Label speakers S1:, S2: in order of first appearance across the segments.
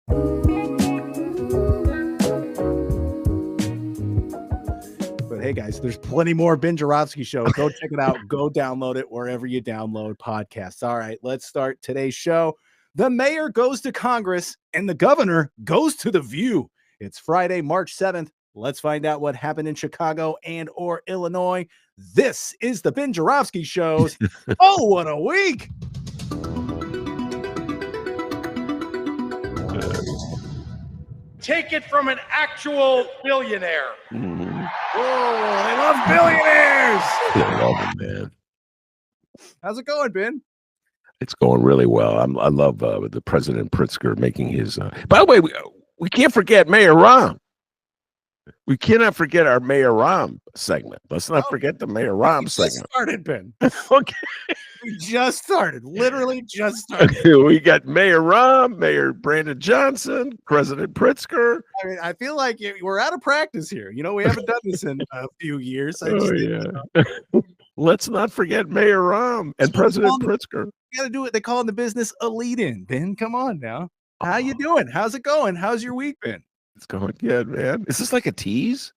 S1: But hey, guys, there's plenty more Ben Joravsky Show. Go check it out. Go download it wherever you download podcasts. All right, let's start today's show. The mayor goes to Congress and the governor goes to The View. It's Friday, March 7th. Let's find out what happened in Chicago and or Illinois. This is the Ben Joravsky Show's Oh, What a Week.
S2: Take it from an actual billionaire.
S1: Mm-hmm. Oh, they love billionaires.
S3: I love them, man.
S1: How's it going, Ben?
S3: It's going really well. I love the President Pritzker making his. By the way, we can't forget Mayor Rahm. We cannot forget our Mayor Rahm segment. Let's not forget the Mayor Rahm segment.
S1: Started, Ben.
S3: Okay.
S1: We just started. Literally just started.
S3: We got Mayor Rahm, Mayor Brandon Johnson, President Pritzker.
S1: I mean, I feel like we're out of practice here. You know, we haven't done this in a few years.
S3: Let's not forget Mayor Rahm and President Pritzker.
S1: You got to do it. They call in the business a lead-in. Ben, come on now. How you doing? How's it going? How's your week been?
S3: It's going good, man. Is this like a tease?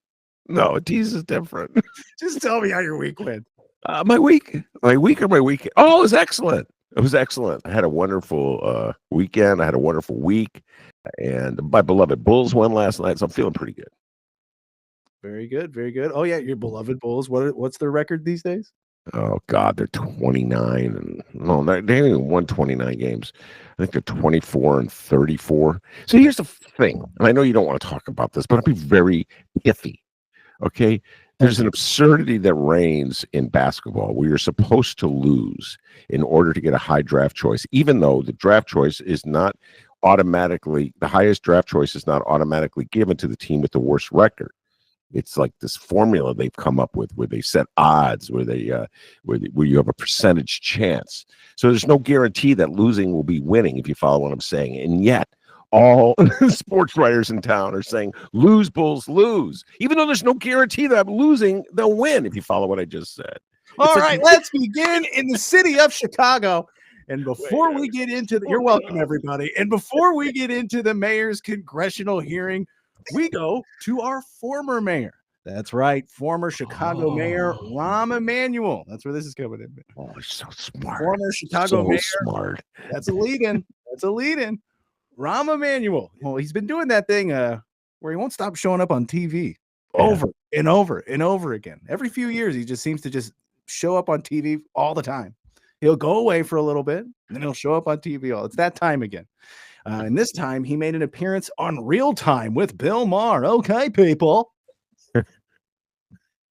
S3: No, a tease is different.
S1: Just tell me how your week went.
S3: My week. Oh, it was excellent. It was excellent. I had a wonderful weekend. I had a wonderful week, and my beloved Bulls won last night, so I'm feeling pretty good.
S1: Very good, very good. Oh yeah, your beloved Bulls. What's their record these days?
S3: Oh God, they're 29 and no, they haven't even won 29 games. I think they're 24-34. So here's the thing, and I know you don't want to talk about this, but I'll be very pithy. Okay, there's an absurdity that reigns in basketball where you're supposed to lose in order to get a high draft choice, even though the draft choice is not automatically the highest draft choice is not automatically given to the team with the worst record. It's like this formula they've come up with where they set odds, where you have a percentage chance. So there's no guarantee that losing will be winning, if you follow what I'm saying. And yet all sports writers in town are saying, lose, Bulls, lose. Even though there's no guarantee that I'm losing, they'll win, if you follow what I just said.
S1: All right, let's begin in the city of Chicago. And before we get into you're welcome, everybody. And before we get into the mayor's congressional hearing, we go to our former mayor. That's right, former Chicago Mayor Rahm Emanuel. That's where this is coming in.
S3: Oh, he's so smart.
S1: Former Chicago Mayor.
S3: Smart.
S1: That's a lead-in. Rahm Emanuel. Well, he's been doing that thing where he won't stop showing up on TV over and over and over again. Every few years, he just seems to just show up on TV all the time. He'll go away for a little bit, and then he'll show up on TV. It's that time again. And this time, he made an appearance on Real Time with Bill Maher. Okay, people.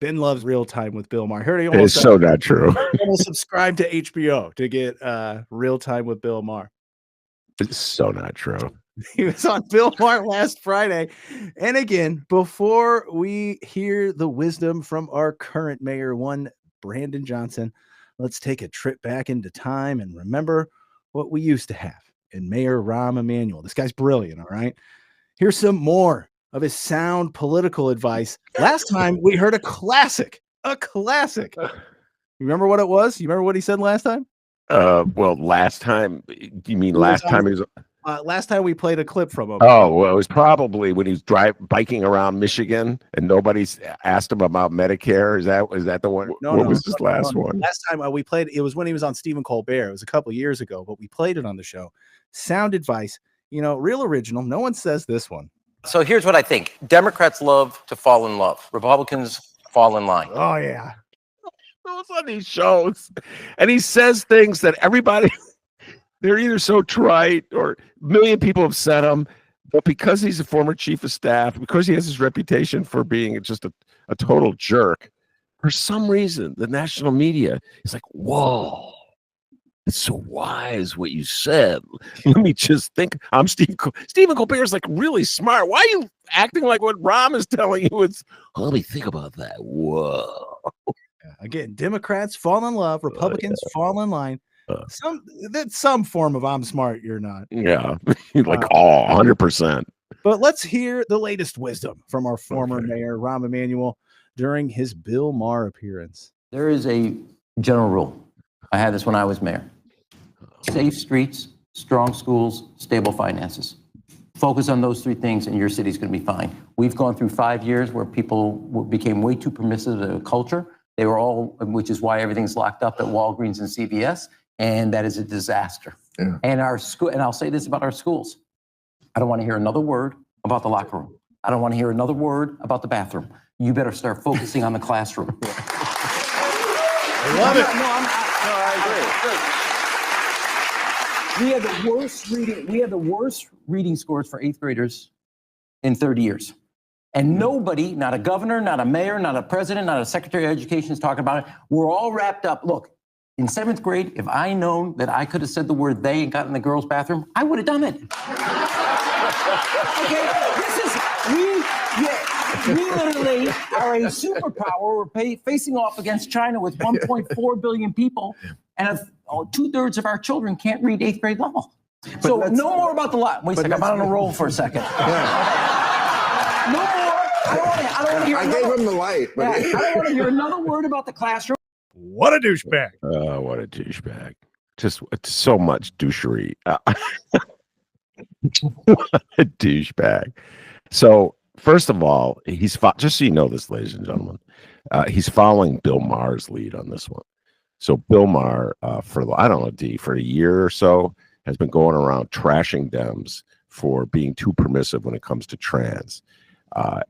S1: Ben loves Real Time with Bill Maher. I heard he almost
S3: it's so not true.
S1: Almost subscribe to HBO to get Real Time with Bill Maher.
S3: It's so not true.
S1: He was on Bill Maher last Friday. And again, before we hear the wisdom from our current mayor, one Brandon Johnson, let's take a trip back into time and remember what we used to have in Mayor Rahm Emanuel. This guy's brilliant, all right? Here's some more of his sound political advice. Last time we heard a classic. You remember what it was? You remember what he said last time?
S3: Well, last time, you mean last time he was...
S1: Last time we played a clip from him.
S3: Oh, well, it was probably when he was biking around Michigan and nobody's asked him about Medicare. Is that the one?
S1: No,
S3: what was his last one?
S1: Last time we played, it was when he was on Stephen Colbert. It was a couple of years ago, but we played it on the show. Sound advice, real original. No one says this one.
S4: So here's what I think. Democrats love to fall in love. Republicans fall in line.
S1: Oh, yeah.
S3: Those on these shows. And he says things that everybody... They're either so trite or a million people have said him, but because he's a former chief of staff, because he has his reputation for being just a total jerk, for some reason, the national media is like, whoa, it's so wise what you said. Let me just think. I'm Stephen Colbert is like really smart. Why are you acting like what Rahm is telling you? Let me think about that. Whoa.
S1: Again, Democrats fall in love, Republicans fall in line. That's some form of I'm smart, you're not.
S3: Yeah, like 100%.
S1: But let's hear the latest wisdom from our former mayor, Rahm Emanuel, during his Bill Maher appearance.
S5: There is a general rule. I had this when I was mayor. Safe streets, strong schools, stable finances. Focus on those three things and your city's going to be fine. We've gone through 5 years where people became way too permissive to culture. They were all, which is why everything's locked up at Walgreens and CVS, and that is a disaster.
S3: Yeah.
S5: And our school, and I'll say this about our schools. I don't want to hear another word about the locker room. I don't want to hear another word about the bathroom. You better start focusing on the classroom.
S1: I love it.
S5: We had the worst reading scores for 8th graders in 30 years. And nobody, not a governor, not a mayor, not a president, not a secretary of education is talking about it. We're all wrapped up. Look, in 7th grade, if I known that I could have said the word they and got in the girls' bathroom, I would have done it. Okay, we literally are a superpower. We're facing off against China with 1.4 billion people, and 2/3 of our children can't read 8th grade level. So no more about the lot. Wait a second, I'm on a roll for a second. No more. I don't want to hear.
S6: I gave him the light. But
S5: I don't want to hear another word about the classroom.
S2: What a douchebag.
S3: What a douchebag. Just so much douchery. What a douchebag. So, first of all, just so you know this, ladies and gentlemen, he's following Bill Maher's lead on this one. So, Bill Maher, for a year or so, has been going around trashing Dems for being too permissive when it comes to trans.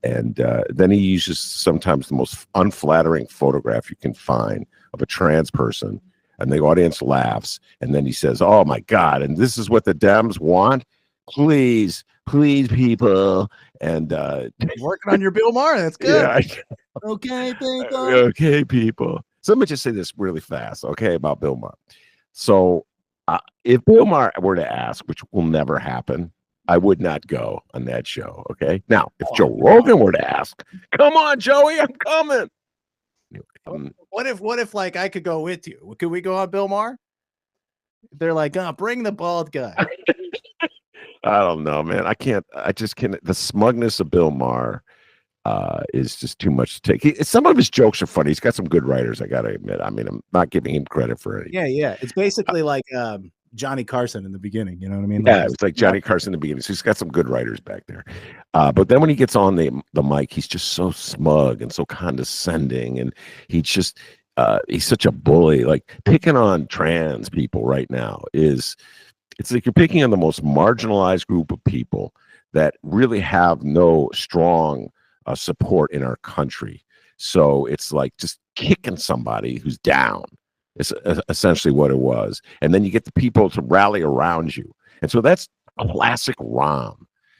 S3: And then he uses sometimes the most unflattering photograph you can find of a trans person, and the audience laughs, and then he says, "Oh my God, and this is what the Dems want? Please, people." And
S1: Working on your Bill Maher. That's good.
S3: yeah,
S1: Okay, people.
S3: okay, people. So let me just say this really fast, okay, about Bill Maher. So if Bill Maher were to ask, which will never happen, I would not go on that show. Okay. Now, if Joe Rogan were to ask, "Come on, Joey, I'm coming."
S1: What if like I could go with you? Could we go on Bill Maher? They're like, bring the bald guy.
S3: I don't know, man. I just can't. The smugness of Bill Maher is just too much to take. Some of his jokes are funny. He's got some good writers, I got to admit. I mean, I'm not giving him credit for it.
S1: Yeah. It's basically like Johnny Carson in the beginning. You know what I mean?
S3: Yeah, it's like Johnny Carson in the beginning. So he's got some good writers back there. But then when he gets on the mic, he's just so smug and so condescending, and he's such a bully. Like, picking on trans people right now it's like you're picking on the most marginalized group of people that really have no strong support in our country. So it's like just kicking somebody who's down. It's essentially what it was. And then you get the people to rally around you. And so that's classic Rahm.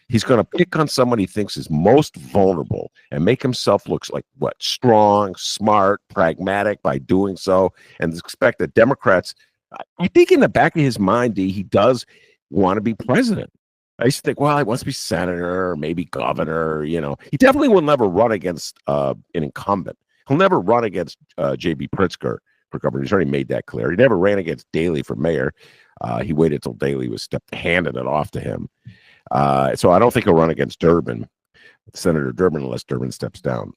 S3: He's going to pick on somebody he thinks is most vulnerable and make himself look like strong, smart, pragmatic by doing so, and expect that Democrats, I think in the back of his mind, he does want to be president. I used to think, well, he wants to be senator or maybe governor. You know, he definitely will never run against an incumbent. He'll never run against J.B. Pritzker for governor. He's already made that clear. He never ran against Daley for mayor. He waited till Daley was handed it off to him. So I don't think he'll run against Senator Durbin, unless Durbin steps down.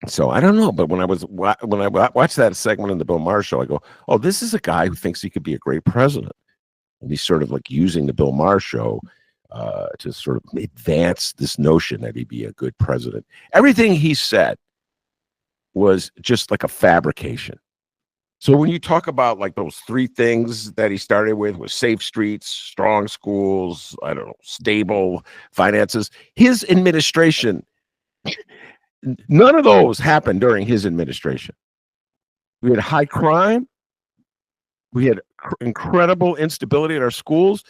S3: So I don't know. But when I watched that segment in the Bill Maher show, I go, "Oh, this is a guy who thinks he could be a great president." And he's sort of like using the Bill Maher show to sort of advance this notion that he'd be a good president. Everything he said was just like a fabrication. So when you talk about like those three things that he started with safe streets, strong schools, I don't know, stable finances, his administration, none of those happened during his administration. We had high crime. We had incredible instability in our schools.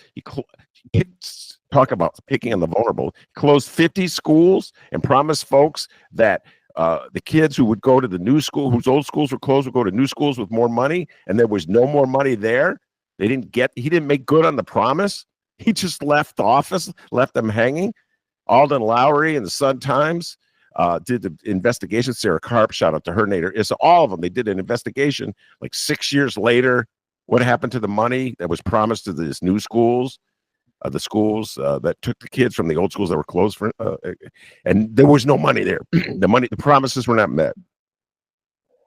S3: Talk about picking on the vulnerable. He closed 50 schools and promised folks that the kids who would go to the new school, whose old schools were closed, would go to new schools with more money, and there was no more money there. He didn't make good on the promise. He just left the office, left them hanging. Alden Lowry and the Sun-Times did the investigation. Sarah Karp, shout out to her, Nader Issa, all of them. They did an investigation like 6 years later. What happened to the money that was promised to these new schools? The schools that took the kids from the old schools that were closed for, and there was no money there. The promises were not met.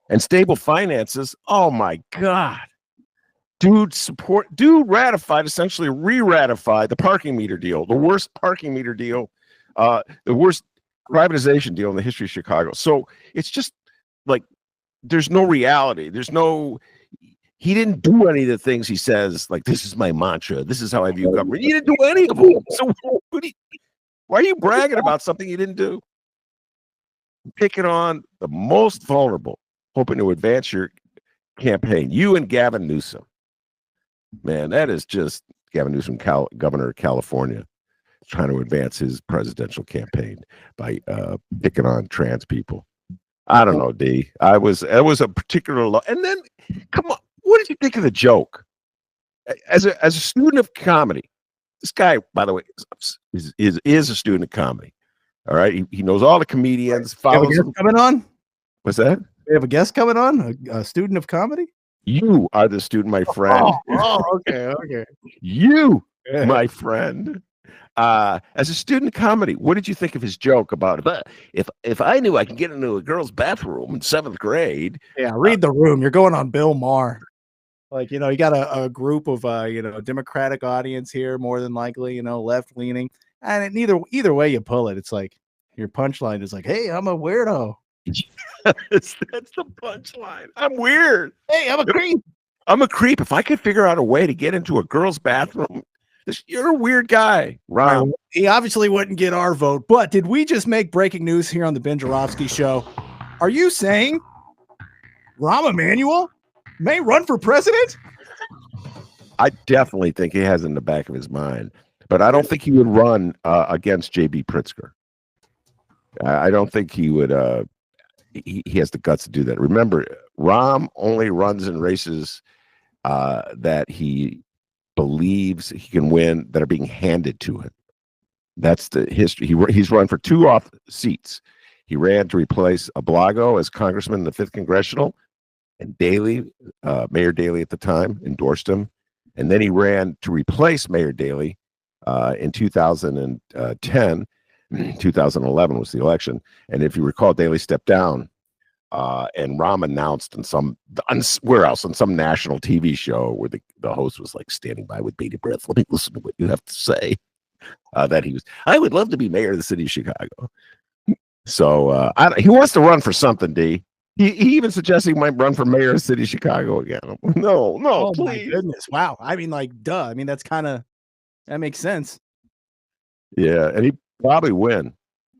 S3: And stable finances. Oh my God, Dude ratified, essentially re-ratified the parking meter deal, the worst parking meter deal, the worst privatization deal in the history of Chicago. So it's just like there's no reality. He didn't do any of the things he says, like, this is my mantra. This is how I view government. He didn't do any of them. So why are you bragging about something you didn't do? Picking on the most vulnerable, hoping to advance your campaign. You and Gavin Newsom. Man, that is just Gavin Newsom, governor of California, trying to advance his presidential campaign by picking on trans people. I don't know, D. It was a particular and then come on, what did you think of the joke? As a student of comedy, this guy, by the way, is a student of comedy. All right, he knows all the comedians. Follows them.
S1: Coming on.
S3: What's that?
S1: We have a guest coming on. A student of comedy.
S3: You are the student, my friend.
S1: Okay.
S3: You, my friend. As a student of comedy, what did you think of his joke about if I knew I could get into a girl's bathroom in 7th grade?
S1: Yeah, read the room. You're going on Bill Maher. Like, you got a group of Democratic audience here, more than likely, left leaning. And either way you pull it, it's like your punchline is like, hey, I'm a weirdo.
S3: That's the punchline. I'm weird.
S1: Hey, I'm a creep.
S3: I'm a creep. If I could figure out a way to get into a girl's bathroom, you're a weird guy, Rahm.
S1: He obviously wouldn't get our vote, but did we just make breaking news here on the Ben Joravsky Show? Are you saying Rahm Emanuel may run for president?
S3: I definitely think he has it in the back of his mind, but I don't think he would run against J.B. Pritzker. I don't think he would. He has the guts to do that. Remember, Rahm only runs in races that he believes he can win that are being handed to him. That's the history. He's run for 2 off seats. He ran to replace Ablago as congressman in the 5th Congressional, and Daley, Mayor Daley at the time, endorsed him. And then he ran to replace Mayor Daley in 2010. 2011 was the election. And if you recall, Daley stepped down and Rahm announced on some national TV show where the host was like standing by with bated breath. Let me listen to what you have to say. I would love to be mayor of the city of Chicago. So he wants to run for something, D. He even suggested he might run for mayor of the city of Chicago again. No,
S1: oh,
S3: please.
S1: My goodness. Wow. I mean, like, duh. I mean, that makes sense.
S3: Yeah, and he'd probably win.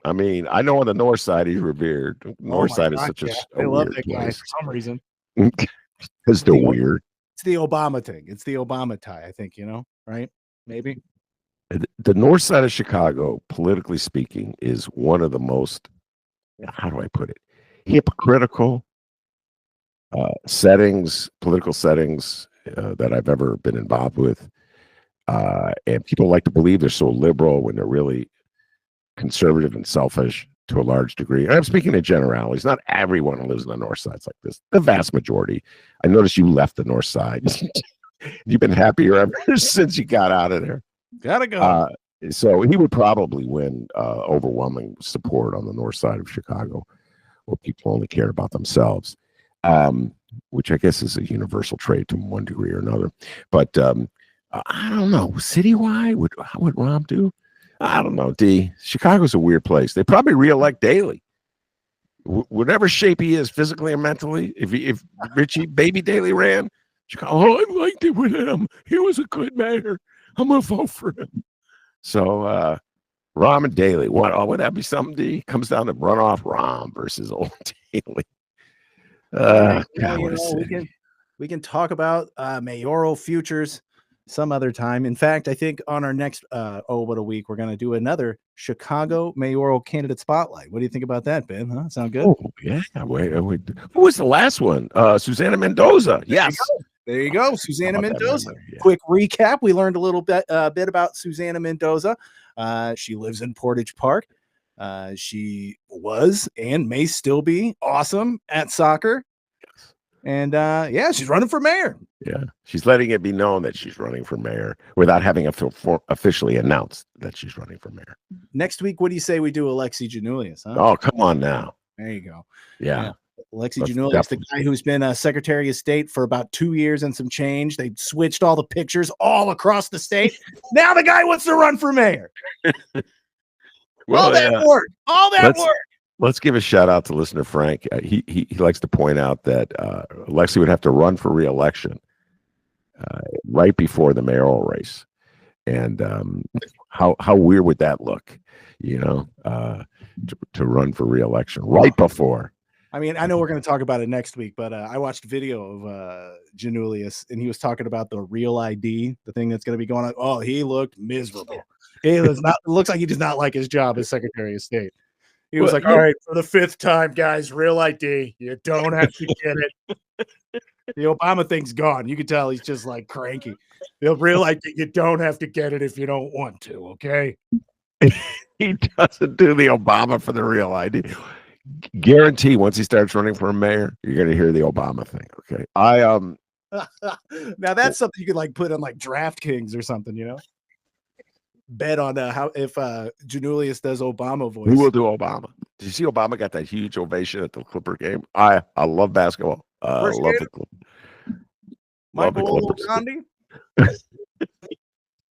S3: I mean, I know on the north side he's revered. North side is such
S1: I love that
S3: place.
S1: guy for some reason.
S3: Because they're weird.
S1: It's the Obama thing. It's the Obama tie, I think, right? Maybe.
S3: The north side of Chicago, politically speaking, is one of the most, how do I put it, hypocritical political settings that I've ever been involved with. And people like to believe they're so liberal when they're really conservative and selfish to a large degree. And I'm speaking in generalities. Not everyone who lives in the north side is like this. The vast majority. I noticed you left the north side. You've been happier ever since you got out of there.
S1: Gotta go.
S3: So he would probably win overwhelming support on the north side of Chicago, where people only care about themselves, which I guess is a universal trait to one degree or another. But I don't know. Citywide, how would Rahm do? I don't know, D. Chicago's a weird place. They probably reelect Daley. Whatever shape he is physically and mentally, if Richie Baby Daley ran, Chicago, I liked it with him. He was a good mayor. I'm going to vote for him. So, Rahm and Daley, would that be something, D? Comes down to runoff Rahm versus old Daley.
S1: We can talk about mayoral futures some other time. In fact, I think on our next what a week, we're going to do another Chicago mayoral candidate spotlight. What do you think about that, Ben? Huh? Sound good?
S3: Oh, yeah. Wait. Who was the last one? Susana Mendoza. Yes.
S1: There you go. Susana Mendoza.
S3: Yeah.
S1: Quick recap. We learned a little bit about Susana Mendoza. She lives in Portage Park. She was and may still be awesome at soccer. And she's running for mayor.
S3: Yeah, she's letting it be known that she's running for mayor without having officially announced that she's running for mayor.
S1: Next week, what do you say we do Alexi Janulius? Huh?
S3: Oh, come on now.
S1: There you go.
S3: Yeah.
S1: Alexi
S3: That's
S1: Giannoulias, the guy who's been Secretary of State for about 2 years and some change. They switched all the pictures all across the state. Now the guy wants to run for mayor.
S3: Well,
S1: all that work. All that work.
S3: Let's give a shout out to listener Frank. He likes to point out that Alexi would have to run for re-election right before the mayoral race. And how weird would that look, to run for re-election right before?
S1: I mean, I know we're going to talk about it next week, but I watched a video of Giannoulias, and he was talking about the real ID, the thing that's going to be going on. Oh, he looked miserable. He was not. It looks like he does not like his job as Secretary of State. He was like, "All right, for the 5th time, guys, real ID. You don't have to get it." The Obama thing's gone. You can tell he's just like cranky. The real ID, you don't have to get it if you don't want to. Okay.
S3: He doesn't do the Obama for the real ID. Guarantee once he starts running for mayor, you're going to hear the Obama thing. Okay.
S1: Now that's something you could like put on like DraftKings or something, bet on how if Giannoulias does Obama voice.
S3: Who will do Obama? Did you see Obama got that huge ovation at the Clipper game? I love basketball. I love the Clippers.
S1: Michael Gandhi.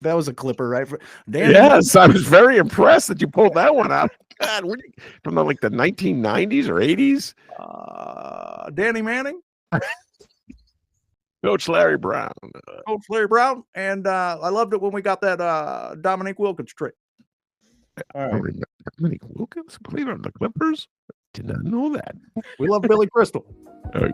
S1: That was a Clipper, right?
S3: Yes, I was very impressed that you pulled that one out. God, from the 1990s or 80s?
S1: Danny Manning.
S3: Coach Larry Brown.
S1: Coach Larry Brown. And I loved it when we got that Dominique Wilkins trick.
S3: All right. Dominique Wilkins played on the Clippers? Did not know that.
S1: We love Billy Crystal.
S3: Okay.